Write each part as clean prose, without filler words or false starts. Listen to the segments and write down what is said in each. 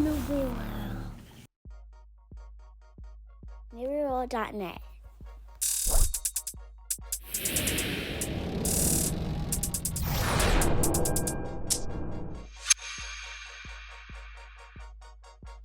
N.U.B.Y.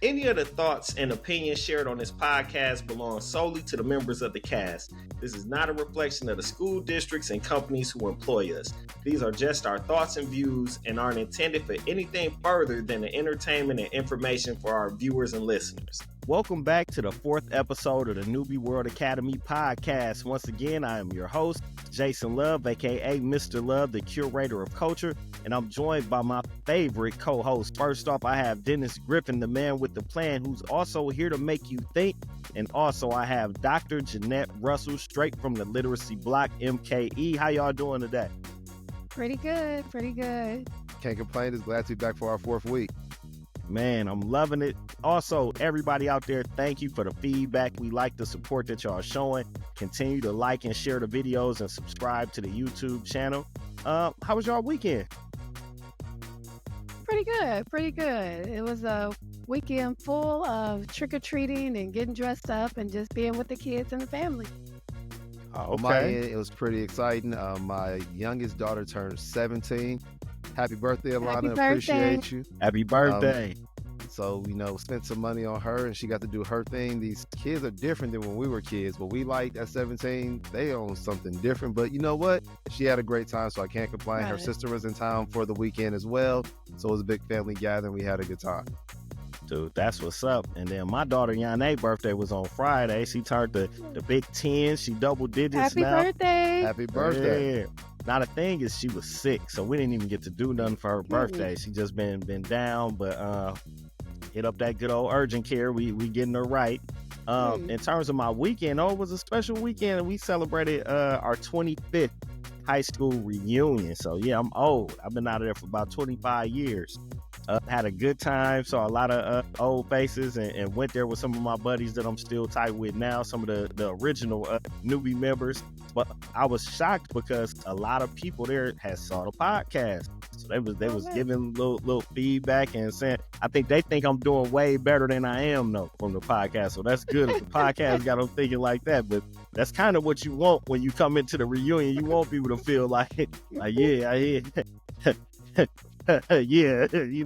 Any of the thoughts and opinions shared on this podcast belong solely to the members of the cast. This is not a reflection of the school districts and companies who employ us. These are just our thoughts and views and aren't intended for anything further than the entertainment and information for our viewers and listeners. Welcome back to the fourth episode of the N.U.B.Y World Academy podcast. Once again, I am your host, Jason Love, aka Mr. Love, the curator of culture, and I'm joined by my favorite co-host. First off, I have Dennis Griffin, the man with the plan, who's also here to make you think. And also, I have Dr. Jeanette Russell, straight from the Literacy Block, MKE. How y'all doing today? Pretty good. Can't complain. Just glad to be back for our fourth week. Man, I'm loving it. Also, everybody out there, thank you for the feedback. We like the support that y'all are showing. Continue to like and share the videos and subscribe to the YouTube channel. How was y'all weekend? Pretty good. It was a weekend full of trick-or-treating and getting dressed up and just being with the kids and the family. On my end, it was pretty exciting. My youngest daughter turned 17. Happy birthday, Alana. Happy birthday. Appreciate you. Happy birthday. So, spent some money on her and she got to do her thing. These kids are different than when we were kids. What we liked at 17, they own something different. But you know what? She had a great time, so I can't complain. Her sister was in town for the weekend as well. So it was a big family gathering. We had a good time. Dude, that's what's up. And then my daughter Yanae's birthday was on Friday. She turned the big 10. She double digits now. Happy birthday. Yeah. Now the thing is, she was sick, so we didn't even get to do nothing for her birthday. She just been down, but hit up that good old urgent care. We getting her right. In terms of my weekend, it was a special weekend, and we celebrated our 25th high school reunion. So yeah, I'm old. I've been out of there for about 25 years. Had a good time, saw a lot of old faces, and went there with some of my buddies that I'm still tight with now, some of the original N.U.B.Y members. But I was shocked because a lot of people there had saw the podcast. So they was giving little feedback and saying, I think they think I'm doing way better than I am though from the podcast. So that's good. If the podcast got them thinking like that, but that's kind of what you want when you come into the reunion. You want people to feel like yeah, yeah,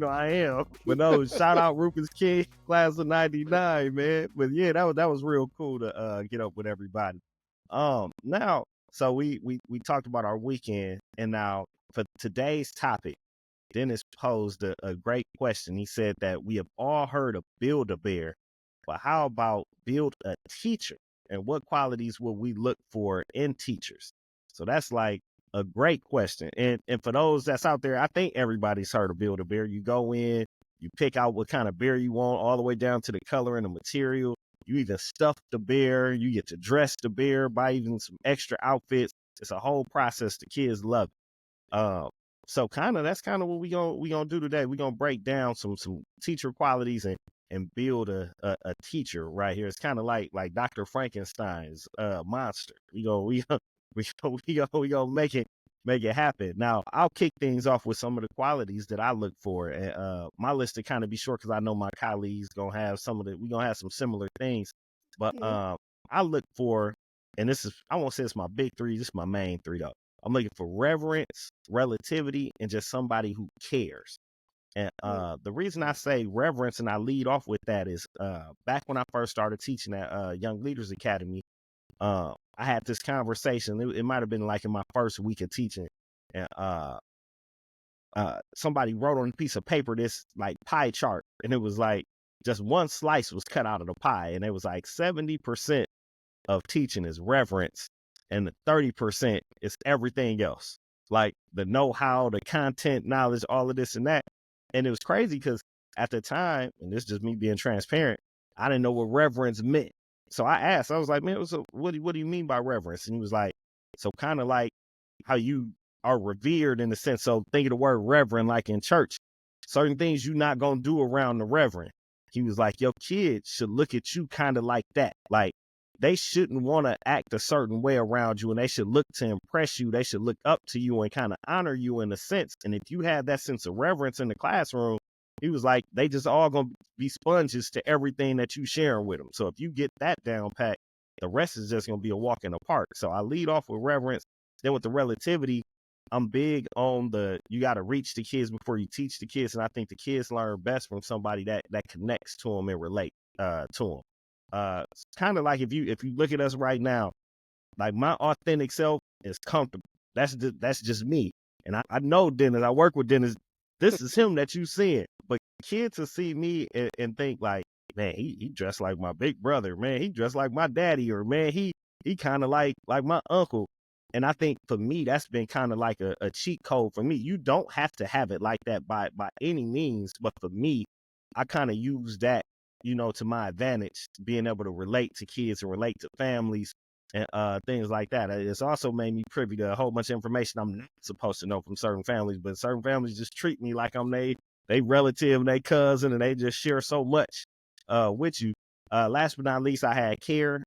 I am. But no, shout out Rufus King, class of 99, man. But yeah, that was real cool to get up with everybody. Now, so we talked about our weekend, and now for today's topic, Dennis posed a great question. He said that we have all heard of Build-A-Bear, but how about build a teacher? And what qualities will we look for in teachers? So that's like a great question. And for those that's out there, I think everybody's heard of Build-A-Bear. You go in, you pick out what kind of bear you want, all the way down to the color and the material. You even stuff the bear, you get to dress the bear, buy even some extra outfits. It's a whole process. The kids love it. So that's kind of what we gonna do today. We're gonna break down some teacher qualities and build a teacher right here. It's kind of like Dr. Frankenstein's monster. We gonna make it happen. Now, I'll kick things off with some of the qualities that I look for. And my list to kind of be short because I know my colleagues gonna have we're gonna have some similar things. But I look for, and I won't say it's my big three, this is my main three though. I'm looking for reverence, relativity, and just somebody who cares. And the reason I say reverence and I lead off with that is back when I first started teaching at Young Leaders Academy, I had this conversation. It might have been like in my first week of teaching, and somebody wrote on a piece of paper this like pie chart, and it was like just one slice was cut out of the pie, and it was like 70% of teaching is reverence, and the 30% is everything else, like the know-how, the content, knowledge, all of this and that. And it was crazy because at the time, and this is just me being transparent, I didn't know what reverence meant. So I asked, I was like, man, what do you mean by reverence? And he was like, so kind of like how you are revered in the sense. So think of the word reverend, like in church, certain things you're not going to do around the reverend. He was like, your kids should look at you kind of like that. Like they shouldn't want to act a certain way around you, and they should look to impress you. They should look up to you and kind of honor you in a sense. And if you have that sense of reverence in the classroom, He was like, they just all gonna be sponges to everything that you sharing with them. So if you get that down pat, the rest is just gonna be a walk in the park. So I lead off with reverence. Then with the relativity, I'm big on you got to reach the kids before you teach the kids, and I think the kids learn best from somebody that connects to them and relate to them. It's kind of like if you look at us right now, like my authentic self is comfortable. That's just me, and I know Dennis. I work with Dennis. This is him that you seeing, but kids will see me and think like, man, he dressed like my big brother. Man, he dressed like my daddy, or man, he kind of like my uncle. And I think for me, that's been kind of like a cheat code for me. You don't have to have it like that by any means. But for me, I kind of use that, to my advantage, being able to relate to kids and relate to families and things like that. It's also made me privy to a whole bunch of information I'm not supposed to know from certain families, but certain families just treat me like I'm they relative, they cousin, and they just share so much with you. Last but not least, I had care.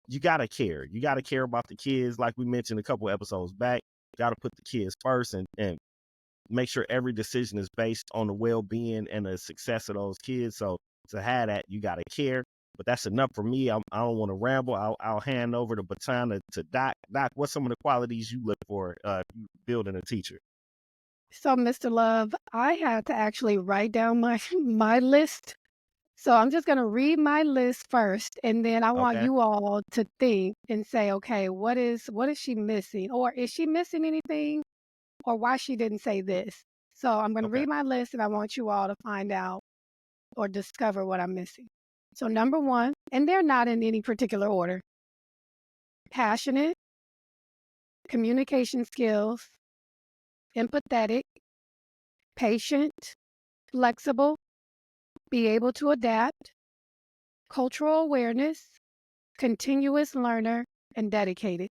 You gotta care. You gotta care about the kids, like we mentioned a couple episodes back. You gotta put the kids first and make sure every decision is based on the well-being and the success of those kids. So to have that, you gotta care. But that's enough for me. I don't want to ramble. I'll hand over the baton to Doc. Doc, what's some of the qualities you look for building a teacher? So, Mr. Love, I had to actually write down my list. So I'm just going to read my list first, and then I want Okay. you all to think and say, okay, what is she missing? Or is she missing anything? Or why she didn't say this? So I'm going to Okay. read my list, and I want you all to find out or discover what I'm missing. So number 1, and they're not in any particular order: passionate, communication skills, empathetic, patient, flexible, be able to adapt, cultural awareness, continuous learner, and dedicated.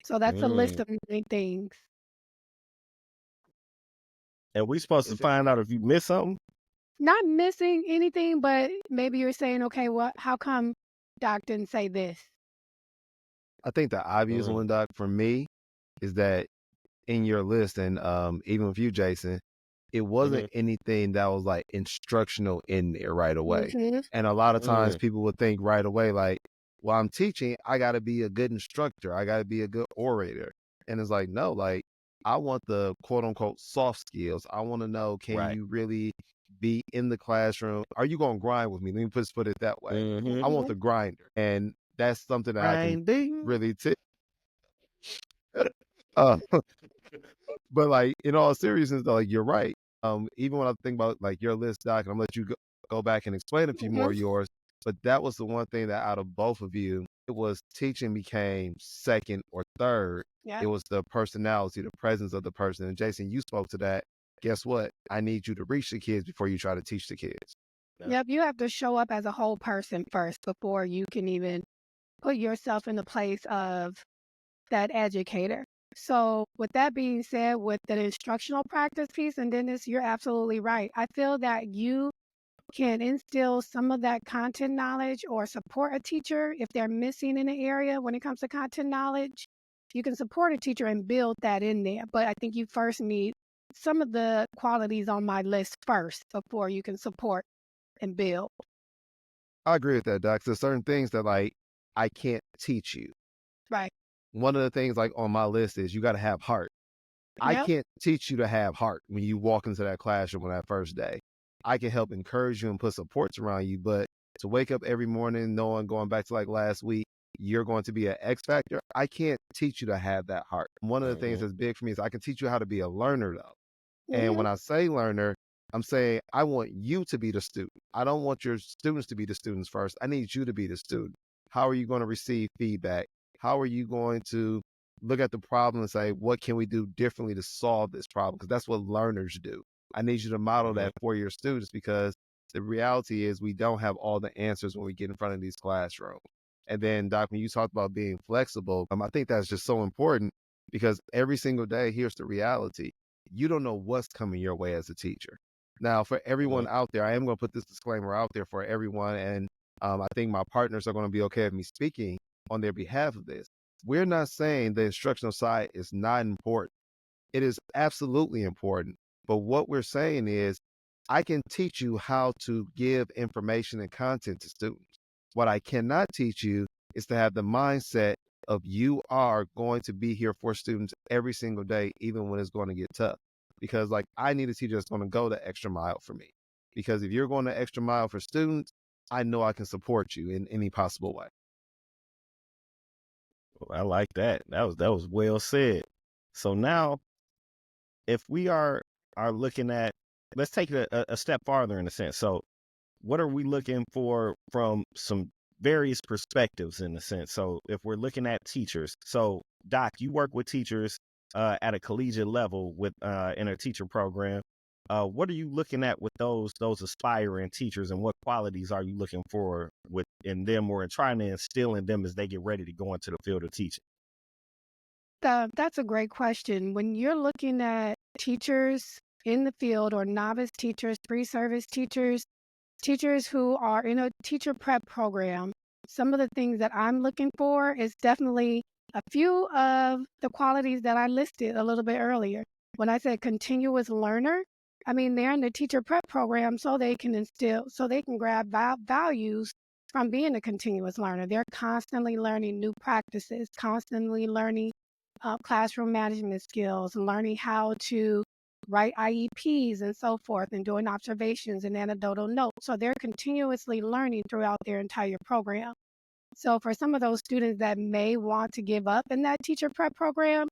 So that's a list of 9 things. And we supposed to find out if you miss something? Not missing anything, but maybe you're saying, okay, how come Doc didn't say this? I think the obvious one, Doc, for me is that in your list, and even with you, Jason, it wasn't anything that was like instructional in there right away. Mhm. And a lot of times people would think right away, like, while I'm teaching, I got to be a good instructor. I got to be a good orator. And it's like, no, like, I want the quote unquote soft skills. I want to know, can Right. you really be in the classroom? Are you going to grind with me? Let me put it that way. I want the grinder. And that's something that I can Grinding. really teach. uh, but like in all seriousness, though, like you're right. Even when I think about like your list, Doc, and I'm gonna let you go back and explain a few more of yours. But that was the one thing that out of both of you, it was teaching became second or third. Yeah. It was the personality, the presence of the person. And Jason, you spoke to that. Guess what? I need you to reach the kids before you try to teach the kids. Yep. You have to show up as a whole person first before you can even put yourself in the place of that educator. So with that being said, with the instructional practice piece, and Dennis, you're absolutely right. I feel that you can instill some of that content knowledge or support a teacher if they're missing in an area when it comes to content knowledge. You can support a teacher and build that in there. But I think you first need some of the qualities on my list first before you can support and build. I agree with that, Doc. There's certain things that like I can't teach you. Right. One of the things like on my list is you got to have heart. I Yep. can't teach you to have heart when you walk into that classroom on that first day. I can help encourage you and put supports around you, but to wake up every morning knowing, going back to like last week, you're going to be an X factor. I can't teach you to have that heart. One of the things that's big for me is I can teach you how to be a learner though. And when I say learner, I'm saying I want you to be the student. I don't want your students to be the students first. I need you to be the student. How are you going to receive feedback? How are you going to look at the problem and say, what can we do differently to solve this problem? Because that's what learners do. I need you to model that for your students, because the reality is we don't have all the answers when we get in front of these classrooms. And then, Doc, when you talked about being flexible, I think that's just so important, because every single day, here's the reality. You don't know what's coming your way as a teacher. Now, for everyone out there, I am going to put this disclaimer out there for everyone. And I think my partners are going to be okay with me speaking on their behalf of this. We're not saying the instructional side is not important. It is absolutely important. But what we're saying is I can teach you how to give information and content to students. What I cannot teach you is to have the mindset of you are going to be here for students every single day, even when it's going to get tough. Because like I need a teacher that's going to go the extra mile for me. Because if you're going the extra mile for students, I know I can support you in any possible way. I like that. That was well said. So now, if we are looking at, let's take it a step farther in a sense. So, what are we looking for from some various perspectives in a sense? So, if we're looking at teachers, so Doc, you work with teachers at a collegiate level with in a teacher program. What are you looking at with those aspiring teachers, and what qualities are you looking for in them, or trying to instill in them as they get ready to go into the field of teaching? That's a great question. When you're looking at teachers in the field or novice teachers, pre-service teachers, teachers who are in a teacher prep program, some of the things that I'm looking for is definitely a few of the qualities that I listed a little bit earlier. When I said continuous learner, I mean, they're in the teacher prep program so they can grab values from being a continuous learner. They're constantly learning new practices, constantly learning classroom management skills, learning how to write IEPs and so forth, and doing observations and anecdotal notes. So they're continuously learning throughout their entire program. So for some of those students that may want to give up in that teacher prep program,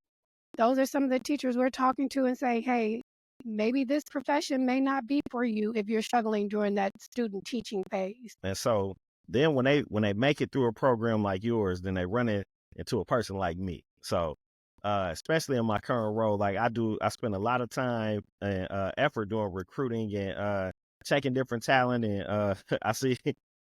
those are some of the teachers we're talking to and say, hey, maybe this profession may not be for you if you're struggling during that student teaching phase. And so then when they make it through a program like yours, then they run it into a person like me. So especially in my current role, like I spend a lot of time and effort doing recruiting and checking different talent. And I see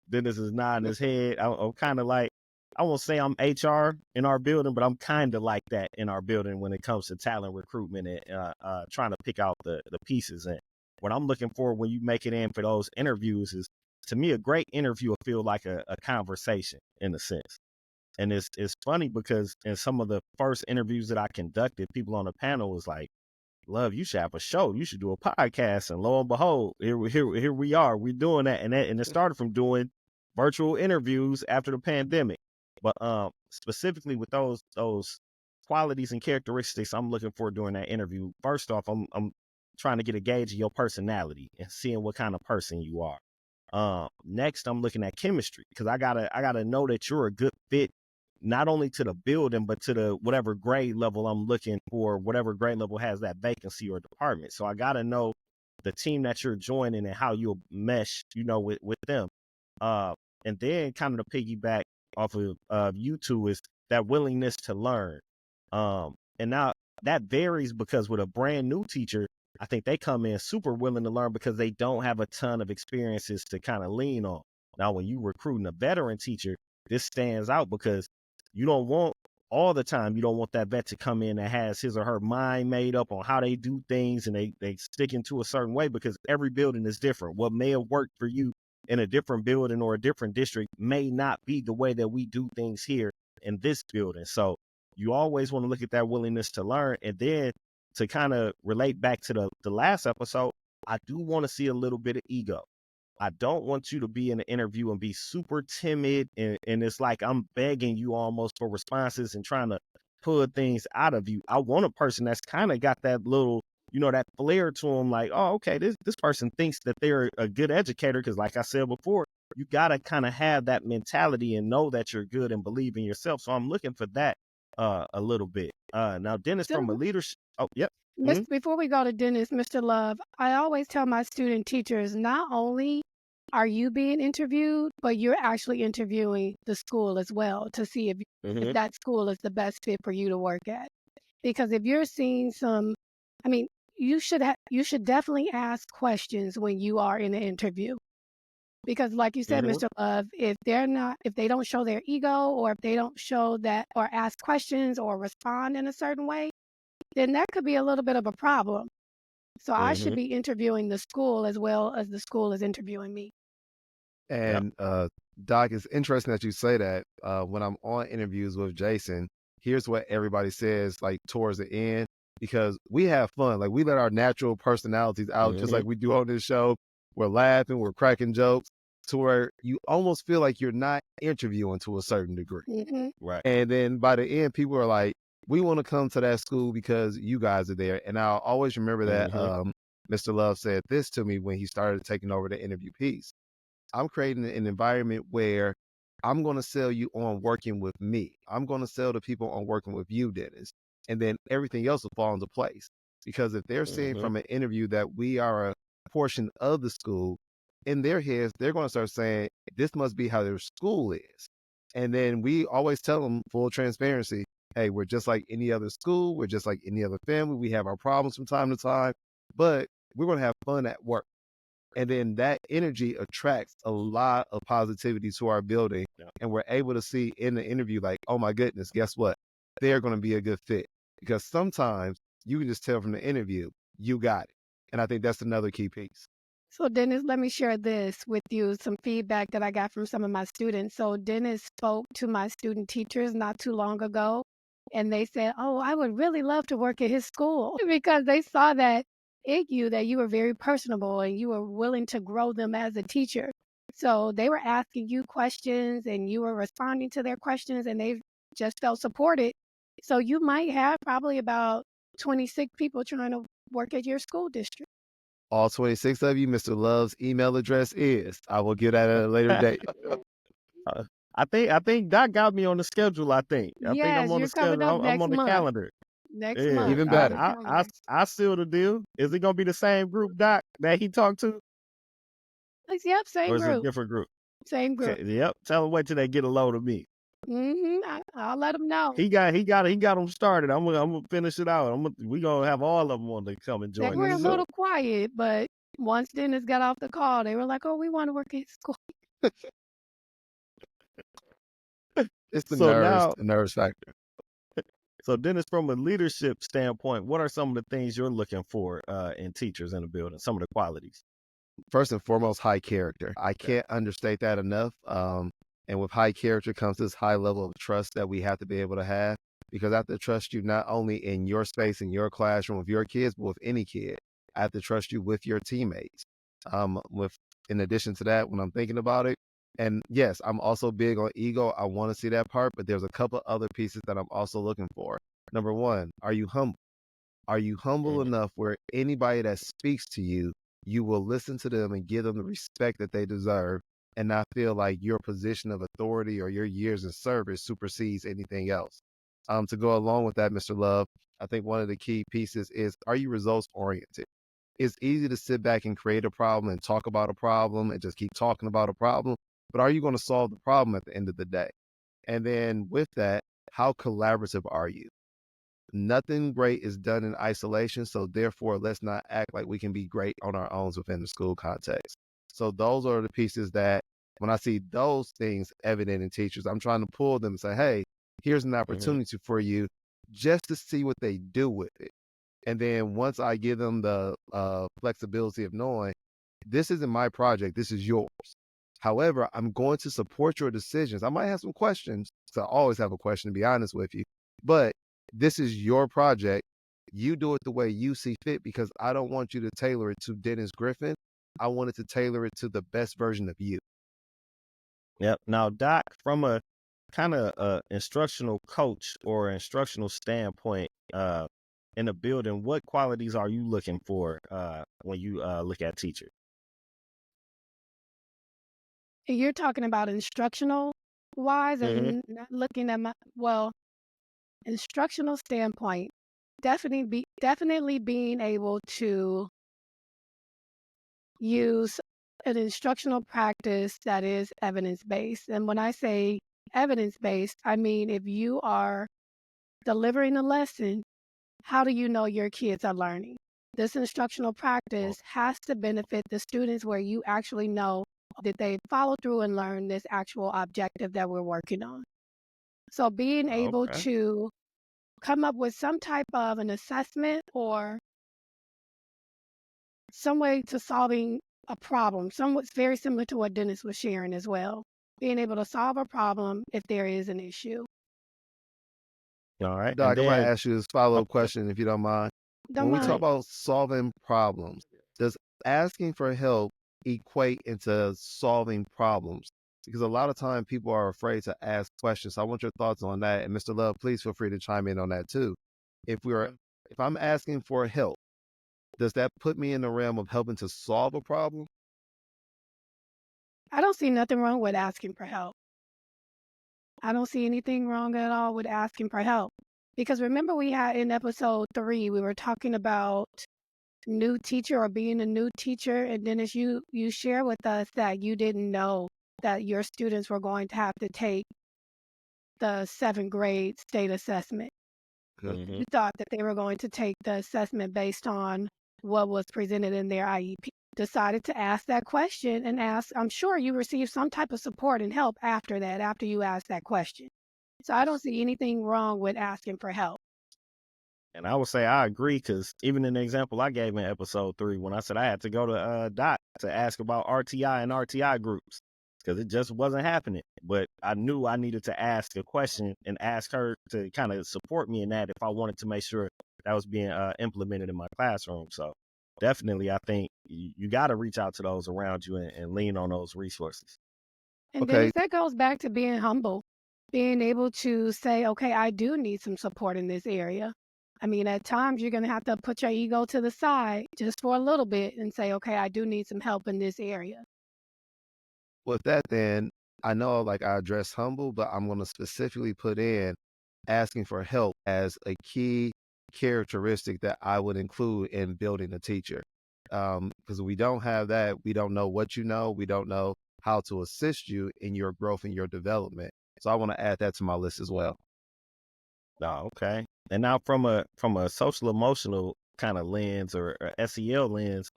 Dennis is nodding his head. I'm kind of like, I won't say I'm HR in our building, but I'm kind of like that in our building when it comes to talent recruitment and trying to pick out the pieces. And what I'm looking for when you make it in for those interviews is, to me, a great interview will feel like a conversation in a sense. And it's funny because in some of the first interviews that I conducted, people on the panel was like, Love, you should have a show. You should do a podcast. And lo and behold, here we are. We're doing that. And it started from doing virtual interviews after the pandemic. But specifically with those qualities and characteristics I'm looking for during that interview, first off, I'm trying to get a gauge of your personality and seeing what kind of person you are. Next, I'm looking at chemistry because I gotta know that you're a good fit, not only to the building, but to the whatever grade level I'm looking for, whatever grade level has that vacancy or department. So I gotta know the team that you're joining and how you'll mesh, with them. Uh, and then kind of to piggyback off of you two is that willingness to learn. And now that varies because with a brand new teacher, I think they come in super willing to learn because they don't have a ton of experiences to kind of lean on. Now, when you recruiting a veteran teacher, this stands out because you don't want all the time, you don't want that vet to come in that has his or her mind made up on how they do things and they stick into a certain way because every building is different. What may have worked for you in a different building or a different district may not be the way that we do things here in this building. So you always want to look at that willingness to learn. And then to kind of relate back to the last episode, I do want to see a little bit of ego. I don't want you to be in an interview and be super timid and it's like I'm begging you almost for responses and trying to pull things out of you. I want a person that's kind of got that little, that flair to them, like, oh, okay, this person thinks that they're a good educator. Cause like I said before, you gotta kind of have that mentality and know that you're good and believe in yourself. So I'm looking for that a little bit. Now Dennis, from a So, leadership, oh, yep. Mhm. Before we go to Dennis, Mr. Love, I always tell my student teachers, not only are you being interviewed, but you're actually interviewing the school as well to see if Mhm. that school is the best fit for you to work at. Because if you're seeing I mean, you should definitely ask questions when you are in an interview. Because like you said, Mhm. Mr. Love, if they don't show their ego or if they don't show that or ask questions or respond in a certain way, then that could be a little bit of a problem. So I should Mhm. be interviewing the school as well as the school is interviewing me. Yep. And Doc, it's interesting that you say that. When I'm on interviews with Jason, here's what everybody says like towards the end. because we have fun. Like we let our natural personalities out, just like we do on this show. We're laughing, we're cracking jokes, to where you almost feel like you're not interviewing to a certain degree. Mm-hmm. Right. And then by the end, people are like, we want to come to that school because you guys are there. And I'll always remember that Mr. Love said this to me when he started taking over the interview piece. I'm creating an environment where I'm going to sell you on working with me. I'm going to sell the people on working with you, Dennis. And then everything else will fall into place. Because if they're seeing from an interview that we are a portion of the school, in their heads, they're going to start saying, this must be how their school is. And then we always tell them full transparency, hey, we're just like any other school. We're just like any other family. We have our problems from time to time, but we're going to have fun at work. And then that energy attracts a lot of positivity to our building. Yeah. And we're able to see in the interview, like, oh my goodness, guess what? They're going to be a good fit. Because sometimes you can just tell from the interview, you got it. And I think that's another key piece. So Dennis, let me share this with you, some feedback that I got from some of my students. So Dennis spoke to my student teachers not too long ago, and they said, oh, I would really love to work at his school because they saw that in you, that you were very personable and you were willing to grow them as a teacher. So they were asking you questions and you were responding to their questions, and they just felt supported. So you might have probably about 26 people trying to work at your school district. All 26 of you, Mr. Love's email address is. I will get at it at a later date. I think Doc got me on the schedule. I think I'm Yes, on the you're coming schedule. up I'm next on the month. calendar. Next Yeah, month. Even you're on the better. I seal the deal. Is it gonna be the same group, Doc, that he talked to, Yep, or same is it a group. different group? Same group. Okay, yep. Tell him wait till they get a load of me. I'll let them know. He got them started. I'm gonna finish it out. We gonna have all of them on to come and They join were a this show. little quiet, but once Dennis got off the call, they were like, oh, we want to work at school. It's the So nerves, now, the nerves factor. so Dennis, from a leadership standpoint, what are some of the things you're looking for in teachers in the building? Some of the qualities. First and foremost, high character. I can't understate that enough. And with high character comes this high level of trust that we have to be able to have, because I have to trust you not only in your space, in your classroom with your kids, but with any kid. I have to trust you with your teammates. In addition to that, when I'm thinking about it, and yes, I'm also big on ego. I want to see that part, but there's a couple other pieces that I'm also looking for. Number one, are you humble? Are you humble enough where anybody that speaks to you, you will listen to them and give them the respect that they deserve, and not feel like your position of authority or your years of service supersedes anything else? To go along with that, Mr. Love, I think one of the key pieces is, are you results oriented? It's easy to sit back and create a problem and talk about a problem and just keep talking about a problem, but are you going to solve the problem at the end of the day? And then with that, how collaborative are you? Nothing great is done in isolation, so therefore let's not act like we can be great on our own within the school context. So those are the pieces that, when I see those things evident in teachers, I'm trying to pull them and say, hey, here's an opportunity for you, just to see what they do with it. And then once I give them the flexibility of knowing, this isn't my project, this is yours. However, I'm going to support your decisions. I might have some questions, so I always have a question, to be honest with you, but this is your project. You do it the way you see fit, because I don't want you to tailor it to Dennis Griffin. I wanted to tailor it to the best version of you. Yep. Now, Doc, from a kind of instructional coach or instructional standpoint, in the building, what qualities are you looking for when you look at teachers? You're talking about instructional wise and not looking at instructional standpoint, definitely being able to use an instructional practice that is evidence-based. And when I say evidence-based, I mean, if you are delivering a lesson, how do you know your kids are learning? This instructional practice has to benefit the students, where you actually know that they follow through and learn this actual objective that we're working on. So being able Okay. to come up with some type of an assessment or some way to solving a problem, somewhat very similar to what Dennis was sharing as well. Being able to solve a problem if there is an issue. All right. And Doc, I'm gonna then, ask you this oh, follow-up question if you don't mind. Don't When we talk mind. great. about solving problems, does asking for help equate into solving problems? Because a lot of time people are afraid to ask questions. So I want your thoughts on that. And Mr. Love, please feel free to chime in on that too. If we're if I'm asking for help, does that put me in the realm of helping to solve a problem? I don't see nothing wrong with asking for help. I don't see anything wrong at all with asking for help. Because remember, we had in episode 3, we were talking about new teacher or being a new teacher. And Dennis, you share with us that you didn't know that your students were going to have to take the 7th grade state assessment. Okay. Hmm. You thought that they were going to take the assessment based on what was presented in their IEP. Decided to ask that question and ask, I'm sure you received some type of support and help after that, after you asked that question. So I don't see anything wrong with asking for help. And I would say I agree because even in the example I gave in episode 3, when I said I had to go to Dot to ask about RTI and RTI groups because it just wasn't happening. But I knew I needed to ask a question and ask her to kind of support me in that if I wanted to make sure that was being implemented in my classroom. So definitely, I think you got to reach out to those around you and lean on those resources. And Okay. Dennis, that goes back to being humble, being able to say, okay, I do need some support in this area. I mean, at times you're going to have to put your ego to the side just for a little bit and say, okay, I do need some help in this area. With that, then I know like I address humble, but I'm going to specifically put in asking for help as a key characteristic that I would include in building a teacher. Because we don't have that, we don't know what you know, we don't know how to assist you in your growth and your development. So I want to add that to my list as well. Oh, okay. And now from a social emotional kind of lens or SEL lens,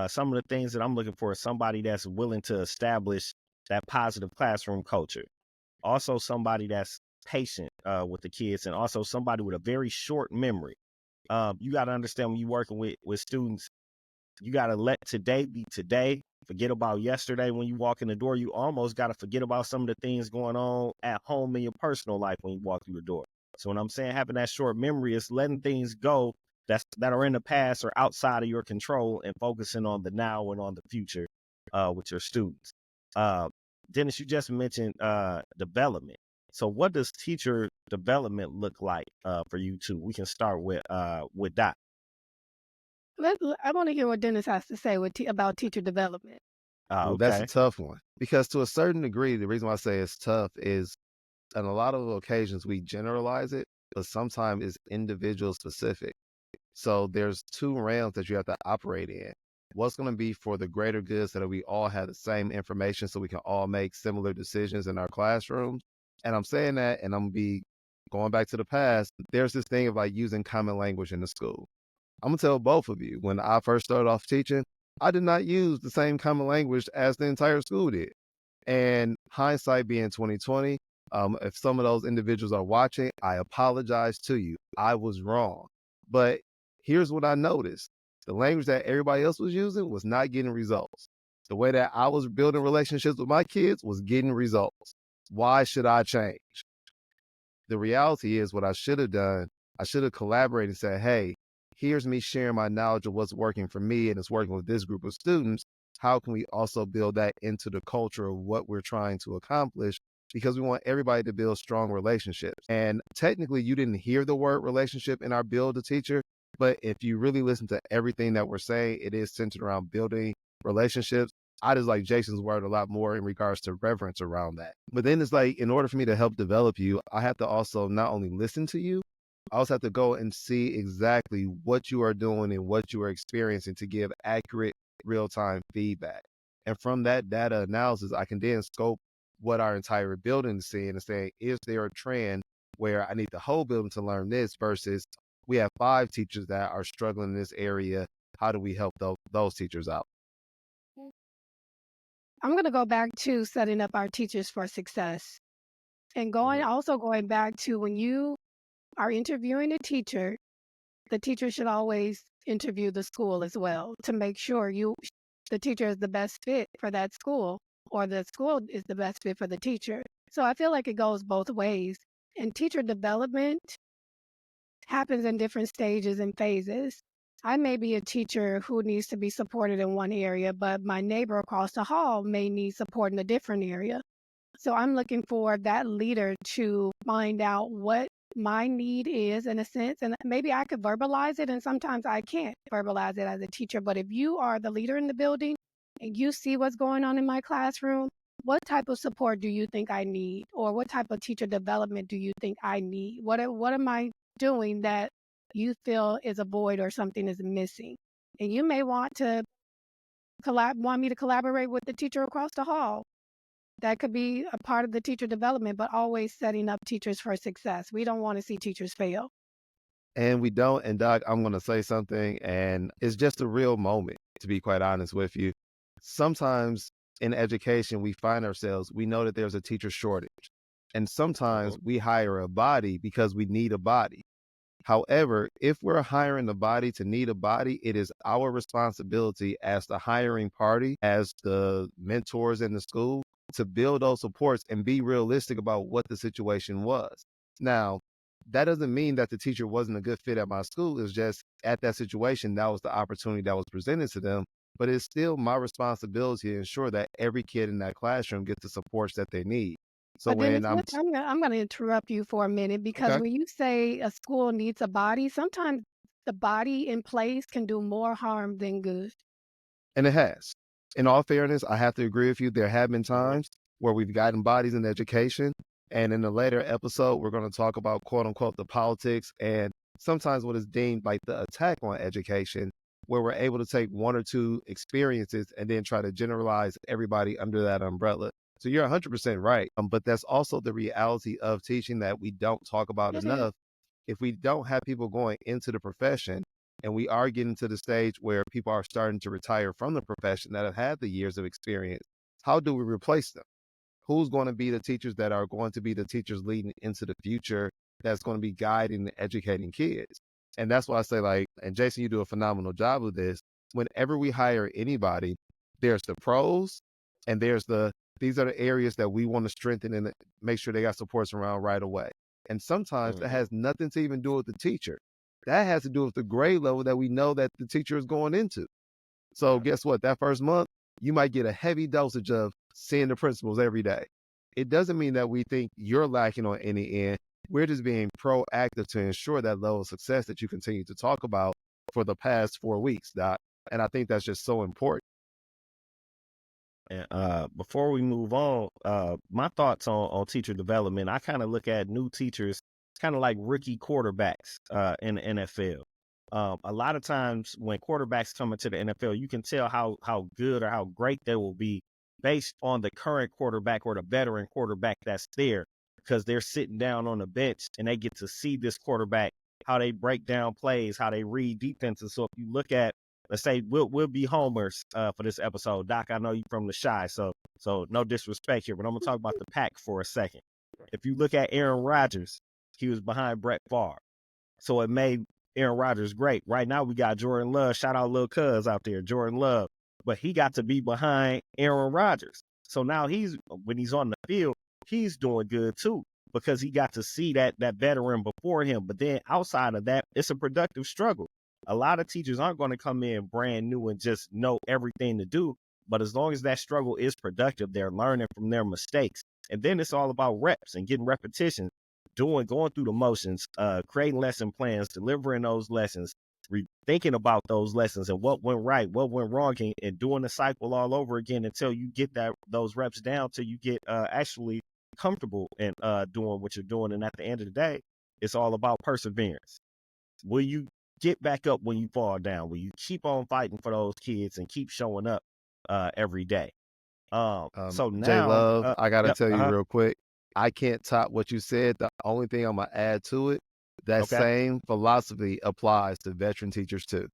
some of the things that I'm looking for is somebody that's willing to establish that positive classroom culture. Also, somebody that's patient with the kids, and also somebody with a very short memory. You got to understand when you're working with students, you got to let today be today. Forget about yesterday when you walk in the door. You almost got to forget about some of the things going on at home in your personal life when you walk through the door. So when I'm saying having that short memory, is letting things go that are in the past or outside of your control and focusing on the now and on the future with your students. Uh, Dennis, you just mentioned development. So what does teacher development look like for you too? We can start with Dot. I want to hear what Dennis has to say about teacher development. Well, that's a Okay. tough one because to a certain degree, the reason why I say it's tough is on a lot of occasions we generalize it, but sometimes it's individual specific. So there's two realms that you have to operate in. What's going to be for the greater good so that we all have the same information so we can all make similar decisions in our classrooms. And I'm saying that, and I'm going to be going back to the past. There's this thing of like using common language in the school. I'm going to tell both of you, when I first started off teaching, I did not use the same common language as the entire school did. And hindsight being 2020, if some of those individuals are watching, I apologize to you. I was wrong. But here's what I noticed. The language that everybody else was using was not getting results. The way that I was building relationships with my kids was getting results. Why should I change? The reality is what I should have done, I should have collaborated and said, hey, here's me sharing my knowledge of what's working for me and it's working with this group of students. How can we also build that into the culture of what we're trying to accomplish? Because we want everybody to build strong relationships. And technically, you didn't hear the word relationship in our Build a Teacher, but if you really listen to everything that we're saying, it is centered around building relationships. I just like Jason's word a lot more in regards to reverence around that. But then it's like, in order for me to help develop you, I have to also not only listen to you, I also have to go and see exactly what you are doing and what you are experiencing to give accurate real-time feedback. And from that data analysis, I can then scope what our entire building is seeing and saying, is there a trend where I need the whole building to learn this versus we have 5 teachers that are struggling in this area. How do we help those teachers out? I'm going to go back to setting up our teachers for success and going back to when you are interviewing a teacher, the teacher should always interview the school as well to make sure the teacher is the best fit for that school or the school is the best fit for the teacher. So I feel like it goes both ways. And teacher development happens in different stages and phases. I may be a teacher who needs to be supported in one area, but my neighbor across the hall may need support in a different area. So I'm looking for that leader to find out what my need is in a sense. And maybe I could verbalize it, and sometimes I can't verbalize it as a teacher. But if you are the leader in the building and you see what's going on in my classroom, what type of support do you think I need? Or what type of teacher development do you think I need? What am I doing that you feel is a void or something is missing? And you may want to want me to collaborate with the teacher across the hall. That could be a part of the teacher development, but always setting up teachers for success. We don't want to see teachers fail. And we don't. And Doc, I'm going to say something, and it's just a real moment, to be quite honest with you. Sometimes in education, we find ourselves, we know that there's a teacher shortage. And sometimes we hire a body because we need a body. However, if we're hiring a body to need a body, it is our responsibility as the hiring party, as the mentors in the school, to build those supports and be realistic about what the situation was. Now, that doesn't mean that the teacher wasn't a good fit at my school. It's just at that situation, that was the opportunity that was presented to them. But it's still my responsibility to ensure that every kid in that classroom gets the supports that they need. So But then when it's what I'm going to interrupt you for a minute because okay, when you say a school needs a body, sometimes the body in place can do more harm than good. and it has. In all fairness, I have to agree with you. There have been times where we've gotten bodies in education. And in a later episode, we're going to talk about quote unquote the politics and sometimes what is deemed like the attack on education, where we're able to take one or two experiences and then try to generalize everybody under that umbrella. So you're 100% right. But that's also the reality of teaching that we don't talk about It is. enough. If we don't have people going into the profession, and we are getting to the stage where people are starting to retire from the profession that have had the years of experience, how do we replace them? Who's going to be the teachers that are going to be the teachers leading into the future that's going to be guiding and educating kids? And that's why I say, like, and Jason, you do a phenomenal job of this. Whenever we hire anybody, there's the pros and these are the areas that we want to strengthen and make sure they got supports around right away. And sometimes that has nothing to even do with the teacher. That has to do with the grade level that we know that the teacher is going into. So guess what? That first month, you might get a heavy dosage of seeing the principals every day. It doesn't mean that we think you're lacking on any end. We're just being proactive to ensure that level of success that you continue to talk about for the past 4 weeks, Doc. And I think that's just so important. And before we move on, my thoughts on teacher development, I kind of look at new teachers kind of like rookie quarterbacks in the NFL. A lot of times when quarterbacks come into the NFL, you can tell how good or how great they will be based on the current quarterback or the veteran quarterback that's there, because they're sitting down on the bench and they get to see this quarterback, how they break down plays, how they read defenses. So if you look at, let's say we'll be homers for this episode. Doc, I know you from the Shy, so no disrespect here, but I'm gonna talk about the pack for a second. If you look at Aaron Rodgers, he was behind Brett Favre, so it made Aaron Rodgers great. Right now we got Jordan Love. Shout out Lil Cuz out there, Jordan Love, but he got to be behind Aaron Rodgers. So now when he's on the field, he's doing good too because he got to see that veteran before him. But then outside of that, it's a productive struggle. A lot of teachers aren't going to come in brand new and just know everything to do. But as long as that struggle is productive, they're learning from their mistakes. And then it's all about reps and getting repetition, going through the motions, creating lesson plans, delivering those lessons, thinking about those lessons and what went right, what went wrong, and doing the cycle all over again until you get those reps down, till you get actually comfortable in doing what you're doing. And at the end of the day, it's all about perseverance. Will you get back up when you fall down? Will you keep on fighting for those kids and keep showing up every day? So J now, Love, I got to yep, tell you real quick, I can't top what you said. The only thing I'm going to add to it, that okay, same philosophy applies to veteran teachers too.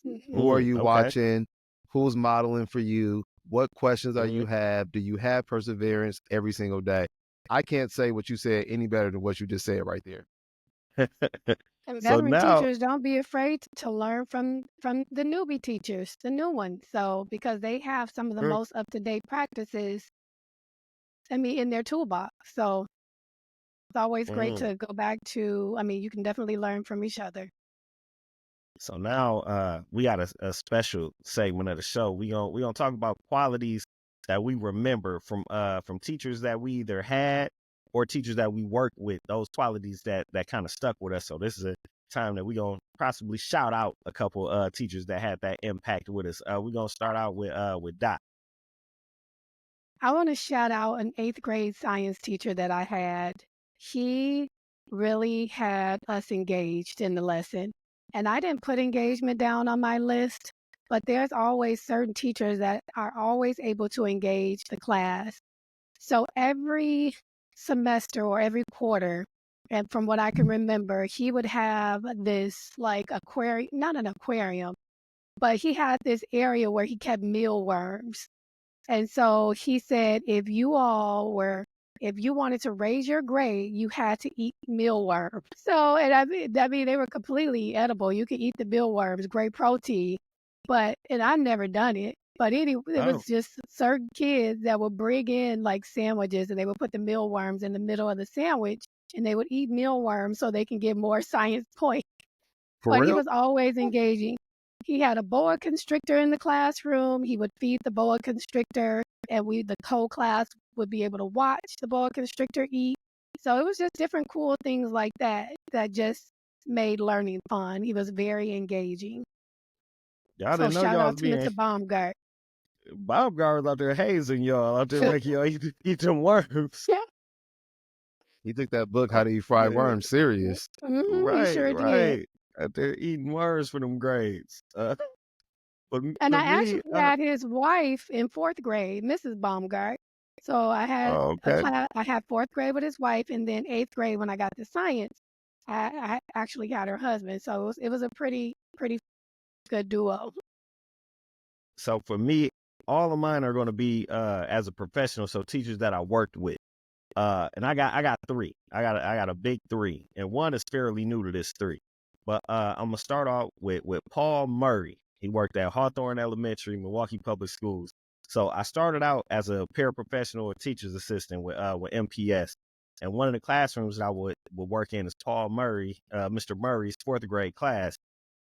Who are you okay, watching? Who's modeling for you? What questions are mm-hmm. you have? Do you have perseverance every single day? I can't say what you said any better than what you just said right there. And So veteran now, teachers, don't be afraid to learn from the newbie teachers, the new ones. So because they have some of the most up-to-date practices, in their toolbox. So It's always great Mm. to go back to. I mean, you can definitely learn from each other. So now we got a special segment of the show. We gonna talk about qualities that we remember from teachers that we either had or teachers that we worked with. Those qualities that kind of stuck with us. So this is a time that we gonna possibly shout out a couple teachers that had that impact with us. We gonna start out with Dot. I want to shout out an 8th grade science teacher that I had. He really had us engaged in the lesson. And I didn't put engagement down on my list, but there's always certain teachers that are always able to engage the class. So every semester or every quarter, and from what I can remember, he would have this like aquarium, not an aquarium, but he had this area where he kept mealworms. And so he said, if you wanted to raise your grade, you had to eat mealworms. So, and I mean, they were completely edible. You could eat the mealworms, great protein. And I've never done it. But anyway, it Oh, was just certain kids that would bring in like sandwiches and they would put the mealworms in the middle of the sandwich and they would eat mealworms so they can get more science points. for But he real? was always engaging. He had a boa constrictor in the classroom. He would feed the boa constrictor, and the co-class would be able to watch the boa constrictor eat. So it was just different cool things like that that just made learning fun. He was very engaging. Y'all So didn't know shout y'all was out to being Mr. Baumgart. Bob guards out there hazing y'all out there making y'all eat them worms. Yeah. He took that book, Oh, How Do You Fry yeah. Worms, serious. He Right, sure did. right. Out there eating worms for them grades. But And for I me, actually had his wife in 4th grade, Mrs. Baumgart. So I had oh, a okay. class. I had 4th grade with his wife, and then 8th grade when I got to science, I actually got her husband. So it was a pretty good duo. So for me, all of mine are going to be as a professional. So teachers that I worked with. And I got three. I got a big three, and one is fairly new to this three. But I'm gonna start off with Paul Murray. He worked at Hawthorne Elementary, Milwaukee Public Schools. So I started out as a paraprofessional or teacher's assistant with MPS. And one of the classrooms that I would work in is Paul Murray, Mr. Murray's 4th grade class.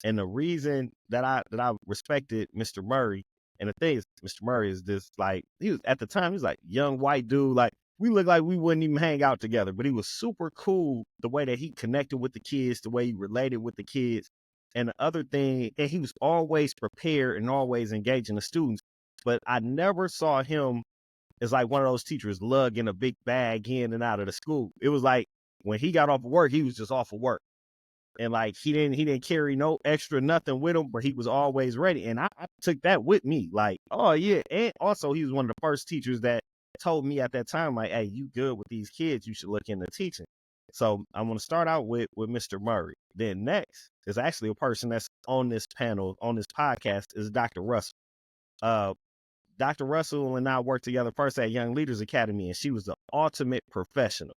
And the reason that I respected Mr. Murray, and the thing is, Mr. Murray is this like he was at the time he was like young white dude like we looked like we wouldn't even hang out together, but he was super cool the way that he connected with the kids, the way he related with the kids. And the other thing, and he was always prepared and always engaging the students. But I never saw him as like one of those teachers lugging a big bag in and out of the school. It was like when he got off of work, he was just off of work. And like he didn't carry no extra nothing with him, but he was always ready. And I took that with me. Like, oh yeah. And also he was one of the first teachers that told me at that time, like, hey, you good with these kids, you should look into teaching. So I'm gonna start out with Mr. Murray. Then next is actually a person that's on this panel, on this podcast, is Dr. Russell. Uh Dr. Russell and I worked together first at Young Leaders Academy, and she was the ultimate professional.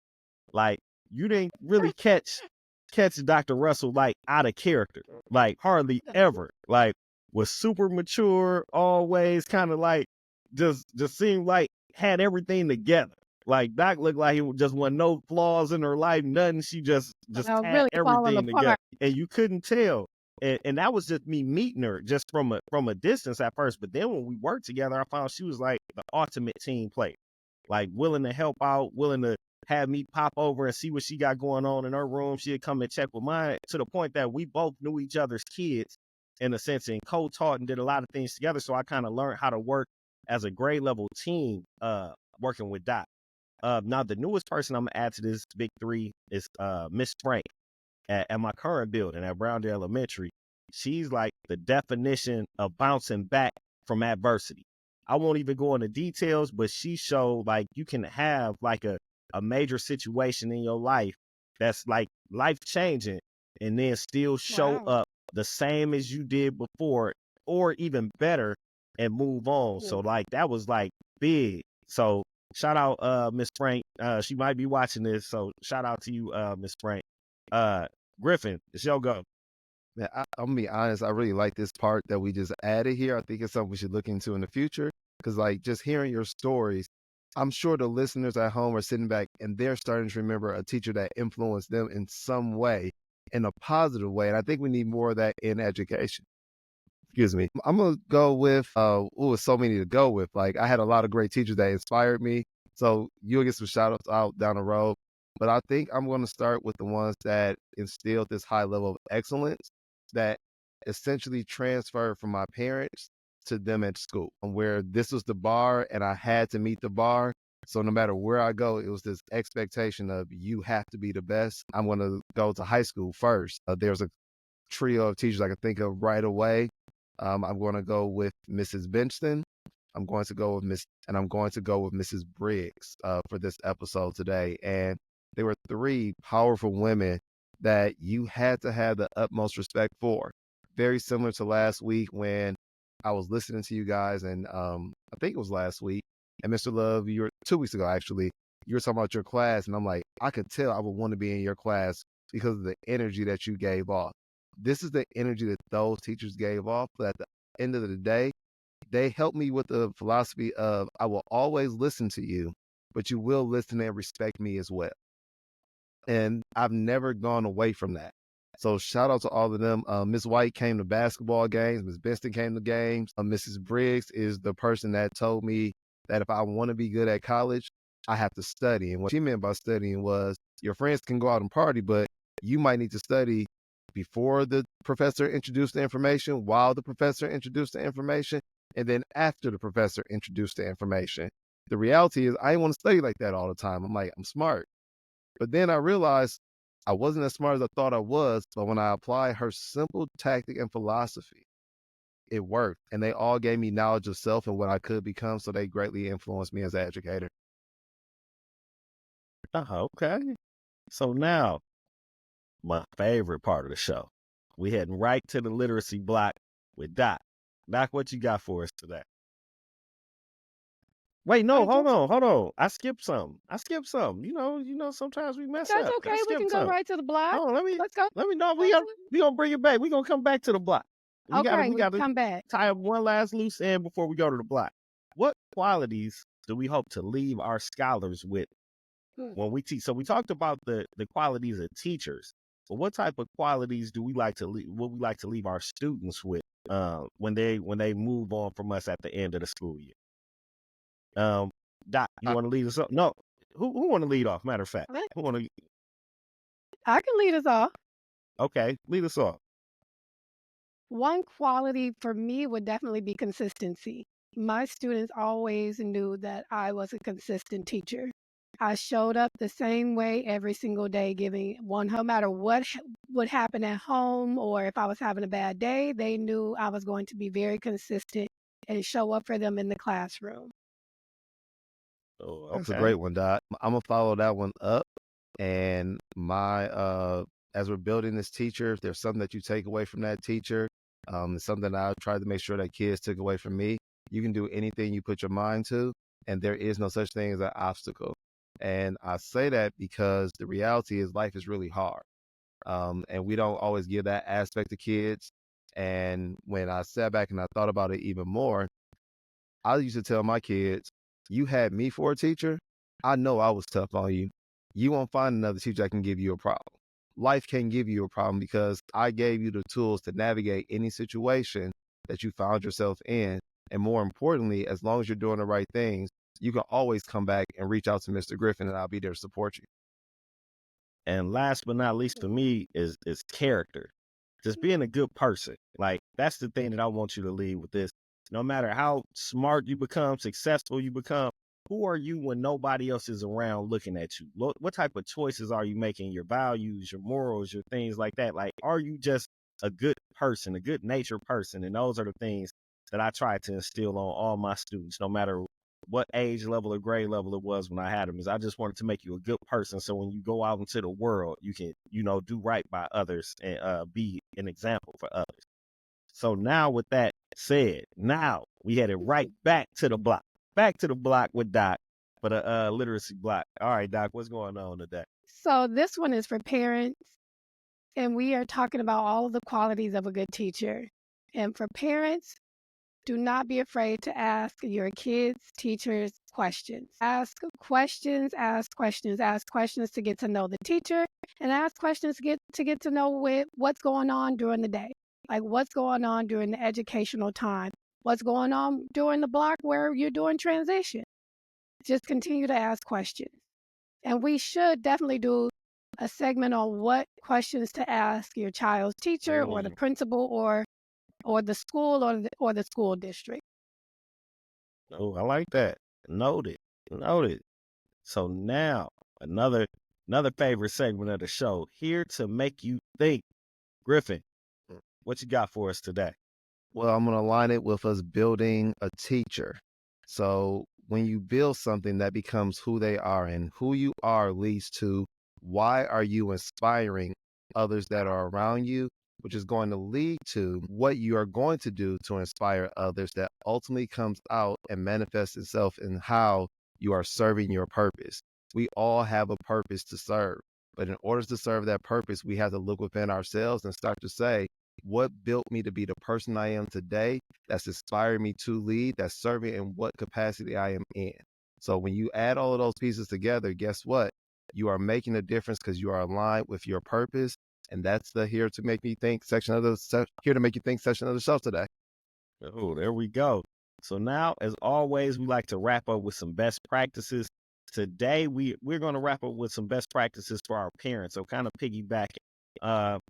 Like you didn't really catch Dr. Russell like out of character, like hardly ever. Like was super mature, always kind of like just seemed like had everything together. Like Doc looked like he just wasn't no flaws in her life, nothing. She just had Really falling everything together, apart. and you couldn't tell. And that was just me meeting her just from a distance at first. But then when we worked together, I found she was like the ultimate team player, like willing to help out, willing to have me pop over and see what she got going on in her room. She'd come and check with mine to the point that we both knew each other's kids in a sense and co-taught and did a lot of things together. So I kind of learned how to work as a grade level team, working with Doc. Now the newest person I'm gonna add to this big three is Miss Frank at my current building at Browndale Elementary. She's like the definition of bouncing back from adversity. I won't even go into details, but she showed like you can have like a major situation in your life that's like life changing and then still show Wow. up the same as you did before or even better and move on. So Yeah. like that was like big. So shout out Miss Frank. She might be watching this. So shout out to you, Miss Frank. Uh Griffin, it's your go. Man, I'm gonna be honest. I really like this part that we just added here. I think it's something we should look into in the future because, like, just hearing your stories, I'm sure the listeners at home are sitting back and they're starting to remember a teacher that influenced them in some way, in a positive way. And I think we need more of that in education. Excuse me. I'm gonna go with so many to go with. Like I had a lot of great teachers that inspired me. So you'll get some shout outs out down the road. But I think I'm gonna start with the ones that instilled this high level of excellence that essentially transferred from my parents to them at school, where this was the bar and I had to meet the bar. So no matter where I go, it was this expectation of you have to be the best. I'm gonna go to high school first. There's a trio of teachers I can think of right away. I'm going to go with Mrs. Benson. I'm going to go with I'm going to go with Mrs. Briggs for this episode today. And they were three powerful women that you had to have the utmost respect for. Very similar to last week when I was listening to you guys, and I think it was last week. And Mr. Love, you were 2 weeks ago actually. You were talking about your class, and I'm like, I could tell I would want to be in your class because of the energy that you gave off. This is the energy that those teachers gave off. But at the end of the day, they helped me with the philosophy of I will always listen to you, but you will listen and respect me as well. And I've never gone away from that. So shout out to all of them. Miss White came to basketball games. Miss Benson came to games. Mrs. Briggs is the person that told me that if I want to be good at college, I have to study. And what she meant by studying was your friends can go out and party, but you might need to study before the professor introduced the information, while the professor introduced the information, and then after the professor introduced the information. The reality is I didn't want to study like that all the time. I'm like, I'm smart. But then I realized I wasn't as smart as I thought I was. But when I applied her simple tactic and philosophy, it worked. And they all gave me knowledge of self and what I could become. So they greatly influenced me as an educator. Okay. So now, my favorite part of the show. We heading right to the literacy block with Doc. Doc, what you got for us today? Wait, no, hold on. I skipped something. You know, sometimes we mess That's up. okay. We can go right to the block. Hold on, Let's go. let me know. We gonna bring it back. We gonna come back to the block. We Okay, we gotta come back. tie up one last loose end before we go to the block. What qualities do we hope to leave our scholars with when we teach? So we talked about the qualities of teachers, but what type of qualities do we like to leave? What we like to leave our students with when they move on from us at the end of the school year? Doc, you want to lead us up? No, who want to lead off? Matter of fact, who want to? I can lead us off. Okay, lead us off. One quality for me would definitely be consistency. My students always knew that I was a consistent teacher. I showed up the same way every single day, giving one, no matter what would happen at home or if I was having a bad day, they knew I was going to be very consistent and show up for them in the classroom. Oh, That's a great one, Doc. I'm gonna follow that one up. And my as we're building this teacher, if there's something that you take away from that teacher, it's something I tried to make sure that kids took away from me. You can do anything you put your mind to, and there is no such thing as an obstacle. And I say that because the reality is life is really hard. And we don't always give that aspect to kids. And when I sat back and I thought about it even more, I used to tell my kids, you had me for a teacher. I know I was tough on you. You won't find another teacher that can give you a problem. Life can give you a problem because I gave you the tools to navigate any situation that you found yourself in. And more importantly, as long as you're doing the right things, you can always come back and reach out to Mr. Griffin and I'll be there to support you. And last but not least for me is character. Just being a good person. Like that's the thing that I want you to leave with this. No matter how smart you become, successful you become, who are you when nobody else is around looking at you? What type of choices are you making? Your values, your morals, your things like that. Like, are you just a good person, a good natured person? And those are the things that I try to instill on all my students, no matter what age level or grade level it was when I had them. Is I just wanted to make you a good person, so when you go out into the world, you can, do right by others and be an example for others. So now, with that said, now we headed right back to the block with Doc for the literacy block. All right, Doc, what's going on today? So this one is for parents, and we are talking about all of the qualities of a good teacher. And for parents, Do not be afraid to ask your kids, teachers questions. Ask questions, ask questions, ask questions to get to know the teacher, and ask questions to get to know what's going on during the day. Like what's going on during the educational time, what's going on during the block where you're doing transition. Just continue to ask questions. And we should definitely do a segment on what questions to ask your child's teacher or the principal or the school or the school district. Oh, I like that. Noted. Noted. So now another favorite segment of the show, here to make you think. Griffin, what you got for us today? Well, I'm going to align it with us building a teacher. So when you build something, that becomes who they are, and who you are leads to why are you inspiring others that are around you, which is going to lead to what you are going to do to inspire others, that ultimately comes out and manifests itself in how you are serving your purpose. We all have a purpose to serve, but in order to serve that purpose, we have to look within ourselves and start to say, what built me to be the person I am today, that's inspired me to lead, that's serving in what capacity I am in. So when you add all of those pieces together, guess what? You are making a difference because you are aligned with your purpose. And that's the Here to Make Me Think section of the Here to Make You Think section of the show today. Oh, there we go. So now, as always, we like to wrap up with some best practices. Today, we're going to wrap up with some best practices for our parents. So kind of piggyback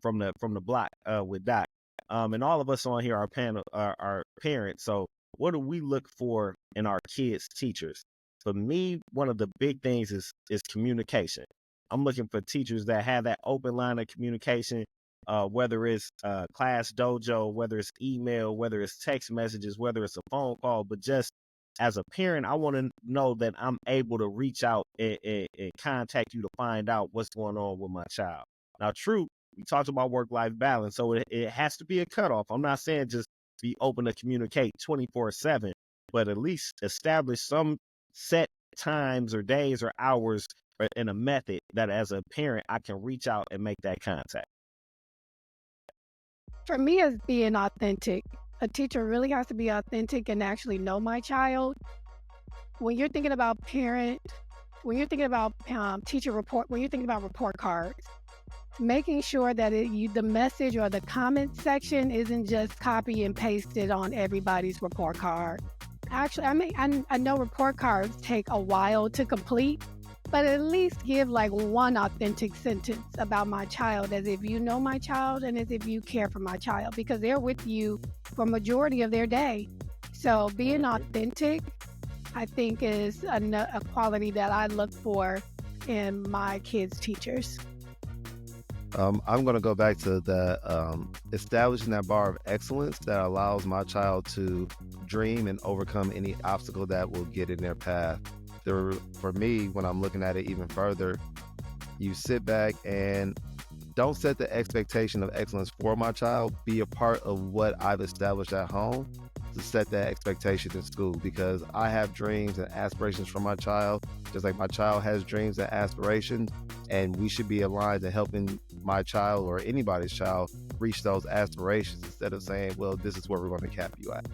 from the block with Doc. And all of us on here are parents. So what do we look for in our kids' teachers? For me, one of the big things is communication. I'm looking for teachers that have that open line of communication, whether it's class dojo, whether it's email, whether it's text messages, whether it's a phone call. But just as a parent, I want to know that I'm able to reach out and contact you to find out what's going on with my child. Now, true, we talked about work-life balance, so it has to be a cutoff. I'm not saying just be open to communicate 24/7, but at least establish some set times or days or hours in a method that as a parent, I can reach out and make that contact. For me, it's being authentic. A teacher really has to be authentic and actually know my child. When you're thinking about teacher report, when you're thinking about report cards, making sure that the message or the comment section isn't just copy and pasted on everybody's report card. Actually, I know report cards take a while to complete, but at least give like one authentic sentence about my child, as if you know my child and as if you care for my child, because they're with you for majority of their day. So being authentic, I think, is a quality that I look for in my kids' teachers. I'm going to go back to the establishing that bar of excellence that allows my child to dream and overcome any obstacle that will get in their path. For me, when I'm looking at it even further, you sit back and don't set the expectation of excellence for my child. Be a part of what I've established at home to set that expectation in school, because I have dreams and aspirations for my child, just like my child has dreams and aspirations, and we should be aligned to helping my child or anybody's child reach those aspirations, instead of saying, well, this is where we're going to cap you at.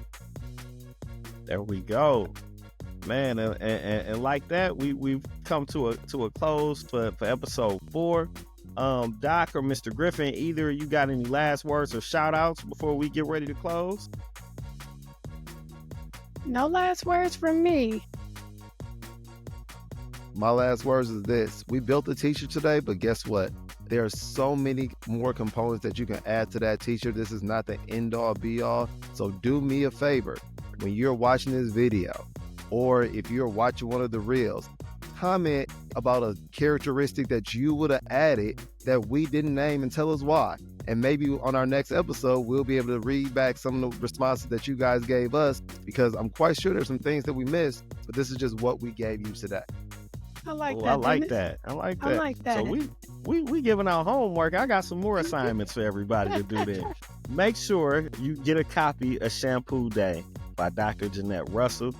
There we go, man. And like that, we've come to a close for episode 4. Doc or Mr. Griffin, either you got any last words or shout outs before we get ready to close? No last words from me. My last words is this: we built a teacher today, but guess what? There are so many more components that you can add to that teacher. This is not the end all be all. So do me a favor. When you're watching this video, or if you're watching one of the reels, comment about a characteristic that you would have added that we didn't name, and tell us why. And maybe on our next episode, we'll be able to read back some of the responses that you guys gave us, because I'm quite sure there's some things that we missed, but this is just what we gave you today. I like that. I like that. I like that. So we giving out homework. I got some more assignments for everybody to do there. Make sure you get a copy of Shampoo Day by Dr. Jeanette Russell.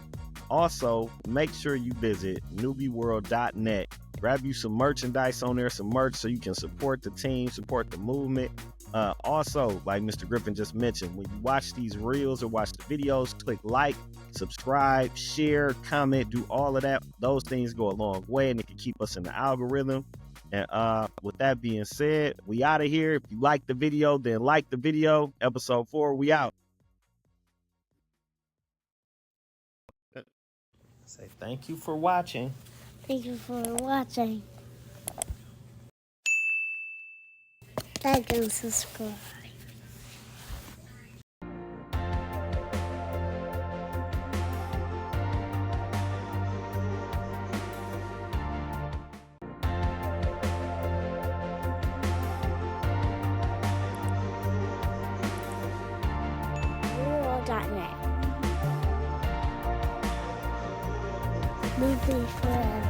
Also, make sure you visit newbieworld.net. Grab you some merchandise on there, some merch, so you can support the team, support the movement. Also, like Mr. Griffin just mentioned, when you watch these reels or watch the videos, click like, subscribe, share, comment, do all of that. Those things go a long way, and it can keep us in the algorithm. And with that being said, we out of here. If you like the video, then like the video. Episode 4, we out. Say thank you for watching. Thank you for watching. Like and subscribe. N.U.B.Y. Movie forever.